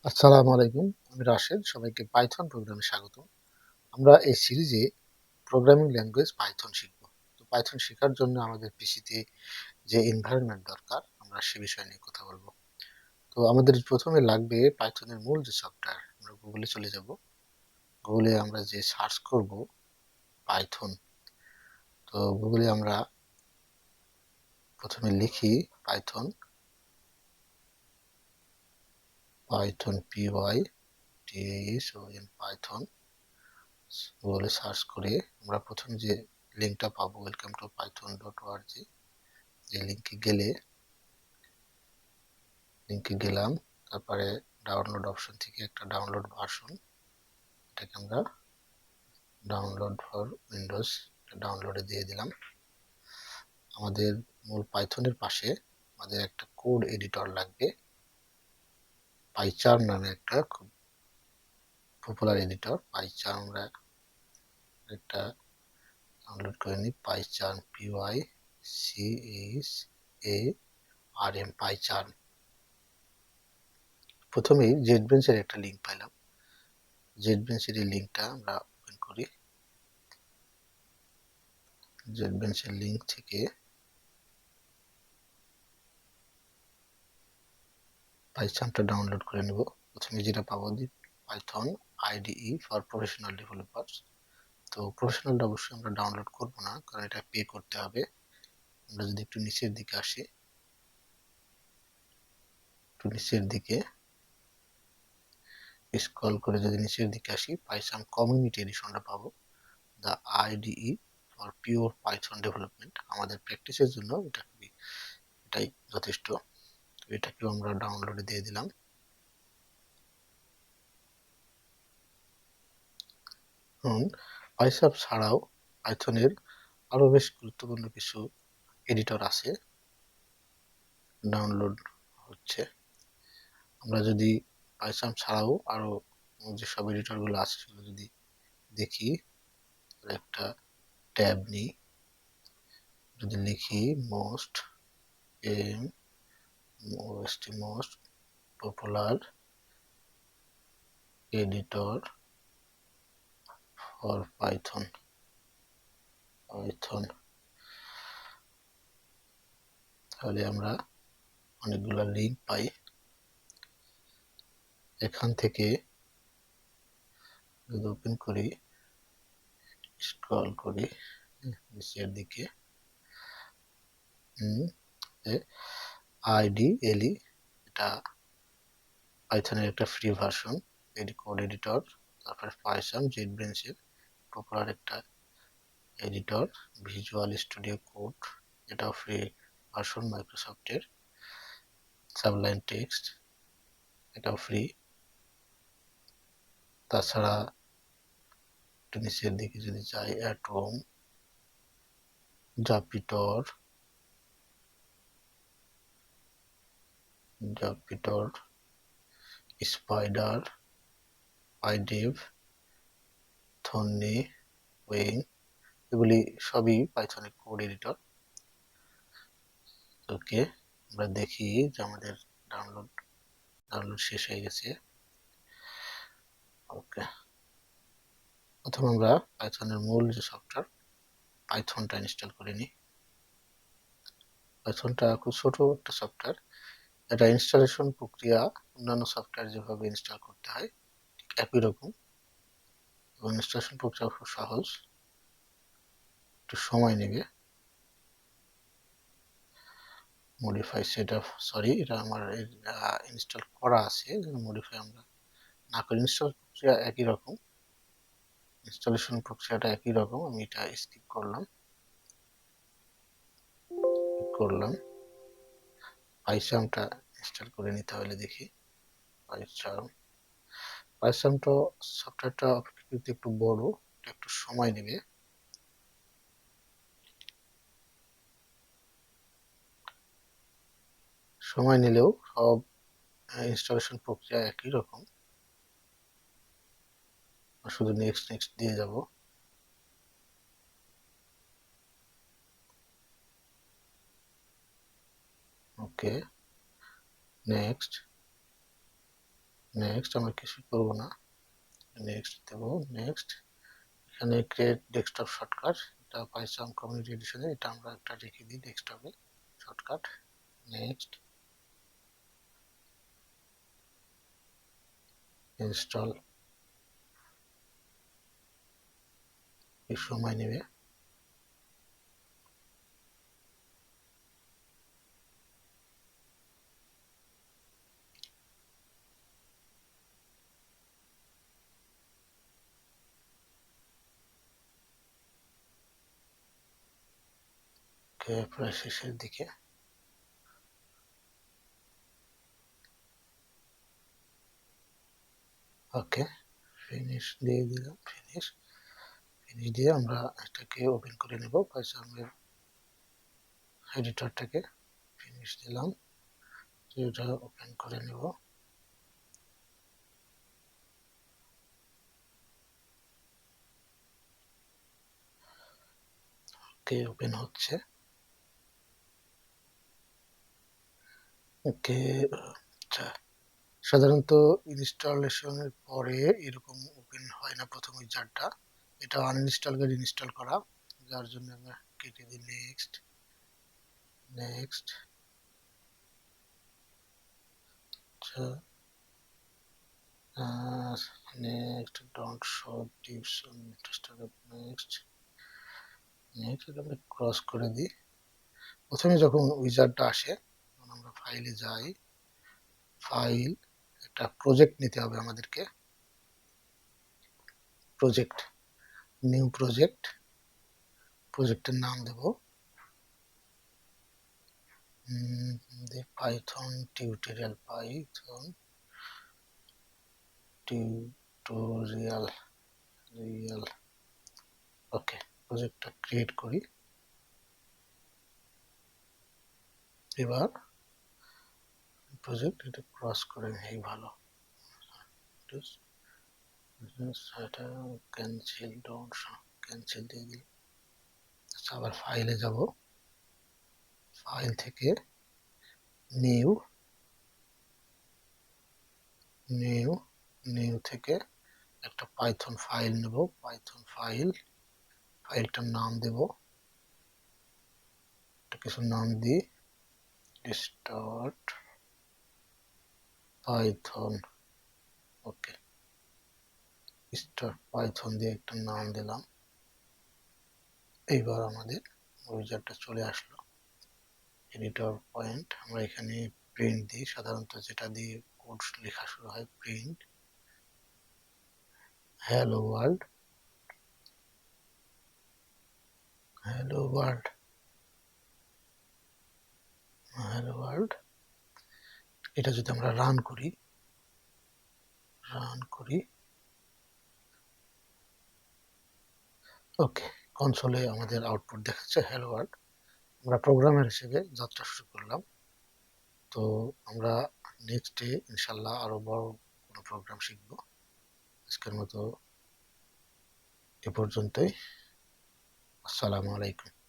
আসসালামু আলাইকুম। আমি রাশেদ। সবাইকে পাইথন প্রোগ্রামে স্বাগতম। আমরা এই সিরিজে প্রোগ্রামিং ল্যাঙ্গুয়েজ পাইথন শিখব। তো পাইথন শেখার জন্য আমাদের পিসিতে যে এনভায়রনমেন্ট দরকার, আমরা সে বিষয় নিয়ে কথা বলবো। তো আমাদের প্রথমে লাগবে পাইথনের মূল যে সফটওয়্যার। আমরা গুগলে চলে যাব। গুগলে আমরা যে সার্চ করব পাইথন। তো গুগলে আমরা প্রথমে লিখি পাইথন, পাইথন PYTHON পাইথন। গুগলে সার্চ করে আমরা প্রথম যে লিঙ্কটা পাবো ওয়েলকাম টু python.org, যে লিঙ্কে গেলাম। তারপরে ডাউনলোড অপশন থেকে একটা ডাউনলোড ভার্সন, এটাকে আমরা ডাউনলোড ফর উইন্ডোজ ডাউনলোডে দিয়ে দিলাম। আমাদের মূল পাইথনের পাশে আমাদের একটা কোড এডিটর লাগবে, পাইচার্ম নামে একটা খুব পপুলার এডিটর। পাইচার্ম আমরা একটা ডাউনলোড করে নিই। PyCharm PYCHARM PyCharm. প্রথমেই জেটবেঞ্চের একটা লিঙ্ক পাইলাম। জেটবেঞ্চের এই লিঙ্কটা আমরা ওপেন করি। জেটবেঞ্চের লিঙ্ক থেকে পাইথনটা ডাউনলোড করে নেব। প্রথমে যেটা পাবো Python IDE for professional developers. তো প্রফেশনালটা অবশ্যই আমরা ডাউনলোড করব না, কারণ এটা পে করতে হবে। আমরা যদি একটু নিচের দিকে আসি, একটু নিচের দিকে স্ক্রল করে যদি নিচের দিকে আসি, পাইথন কমিউনিটি এডিশনটা পাবো, the IDE for pure Python development. আমাদের প্র্যাকটিসের জন্য এটাই যথেষ্ট। তো এটাকেও আমরা ডাউনলোডে দিয়ে দিলাম। পাইথন ছাড়াও পাইথনের আরো বেশ গুরুত্বপূর্ণ কিছু এডিটর আছে, ডাউনলোড হচ্ছে। আমরা যদি পাইথন ছাড়াও আরো যেসব এডিটর গুলো আছে সেগুলো যদি দেখি, একটা ট্যাব নিই, যদি লিখি most popular editor for Python, তাহলে আমরা অনেকগুলো লিঙ্ক পাই। এখান থেকে যদি ওপেন করি, স্ক্রল করি নিচের দিকে, IDLE, এটা পাইথনের একটা ফ্রি ভার্সন কোড এডিটর। তারপরে পাইথন জেটবেঞ্চের পপুলার একটা এডিটর, ভিজুয়াল স্টুডিও কোড, এটাও ফ্রি ভার্সন মাইক্রোসফটের। সাবলাইম টেক্সট, এটাও ফ্রি। তাছাড়া একটু নিচের দিকে যদি যাই, অ্যাটম, জাপিটর, স্পাইডার, পাইডেভ, থন্নি, ওয়েং, এগুলি সবই পাইথনের কোড এডিটর। ওকে, আমরা দেখি যে আমাদের ডাউনলোড শেষ হয়ে গেছে। ওকে, প্রথমে আমরা পাইথনের মূল যে সফটওয়্যার পাইথনটা ইনস্টল করে নিই। পাইথনটা খুব ছোট একটা সফটওয়্যার। এটা ইনস্টলেশন প্রক্রিয়া অন্যান্য সফটওয়্যার যেভাবে ইনস্টল করতে হয় ঠিক একই রকম, এবং ইনস্টলেশন প্রক্রিয়া খুব সহজ, একটু সময় নেবে। মডিফাই সেটআপ, সরি, এটা আমার ইনস্টল করা আছে, মডিফাই আমরা না করি। ইনস্টল প্রক্রিয়া একই রকম, ইনস্টলেশন প্রক্রিয়াটা একই রকম। আমি এটা স্কিপ করলাম। পাইচার্মটা ইনস্টল করে নিতে হলে দেখি। পাইচার্মটা সফটওয়্যারটা অপেক্ষাকৃত একটু বড়, একটু সময় নেবে। সময় নিলেও সব ইনস্টলেশন প্রক্রিয়া একই রকম, শুধু নেক্সট দিয়ে যাব। ওকে, নেক্সট। নেক্সট, আমরা কিছু করব না, নেক্সট দেব, নেক্সট। এখানে ক্রিয়েট ডেস্কটপ শর্টকাট, এটা পাইচার্ম কমিউনিটি এডিশনে, এটা আমরা একটা রেখে দিই ডেস্কটপে শর্টকাট। নেক্সট, ইনস্টল, এই সময় নেবে। প্রায় শেষের দিকে। ওকে, ফিনিশ দিয়ে দিলাম, ফিনিশ দিয়ে আমরা এটাকে ওপেন করে নেব পাইচার্মের এডিটরটাকে। ফিনিশ দিলাম, এটা ওপেন করে নেব। ওকে, ওপেন হচ্ছে। ওকে, আচ্ছা, সাধারণত ইনস্টলেশনের পরে এরকম ওপেন হয় না প্রথম উইজারটা, এটা আনইনস্টল করে ইনস্টল করা, যার জন্য আমরা কেটে দিই। নেক্সট, নেক্সট, আচ্ছা, next, don't show tips on interested, next, next, এটা আমরা ক্রস করে দিই। প্রথমে যখন উইজারটা আসে তখন আমরা ফাইলে যাই, ফাইল, একটা প্রজেক্ট নিতে হবে আমাদেরকে, প্রজেক্ট, নিউ প্রজেক্ট, প্রজেক্টের নাম দেব Python tutorial, Python tutorial real. Okay, প্রজেক্টটা ক্রিয়েট করি। এবার প্রজেক্ট এটা ক্রস করে নেই, ভালো, ক্যান্সেল, ডোন্ট ক্যান্সেল দিয়ে দিই। আচ্ছা, আবার ফাইলে যাব, ফাইল থেকে নিউ, নিউ, নিউ থেকে একটা পাইথন ফাইল নেব, পাইথন ফাইল, ফাইলটার নাম দেব, কিছু নাম দিই, স্টার্ট পাইথন। ওকে, স্টার্ট পাইথন দিয়ে একটা নাম দিলাম। এইবার আমাদের উইজারটা চলে আসলো, এডিটর পয়েন্ট। আমরা এখানে প্রিন্ট দিই, সাধারণত যেটা দিয়ে কোড লেখা শুরু হয়, print hello world, hello world, hello world. এটা যদি আমরা রান করি, রান করি, ওকে, কনসোলে আমাদের আউটপুট দেখাচ্ছে হ্যালো ওয়ার্ল্ড। আমরা প্রোগ্রামার হিসেবে যাত্রা শুরু করলাম। তো আমরা নেক্সট ডে ইনশাল্লাহ আরো বড় কোনো প্রোগ্রাম শিখবো। আজকের মতো এ পর্যন্তই। আসসালামু আলাইকুম।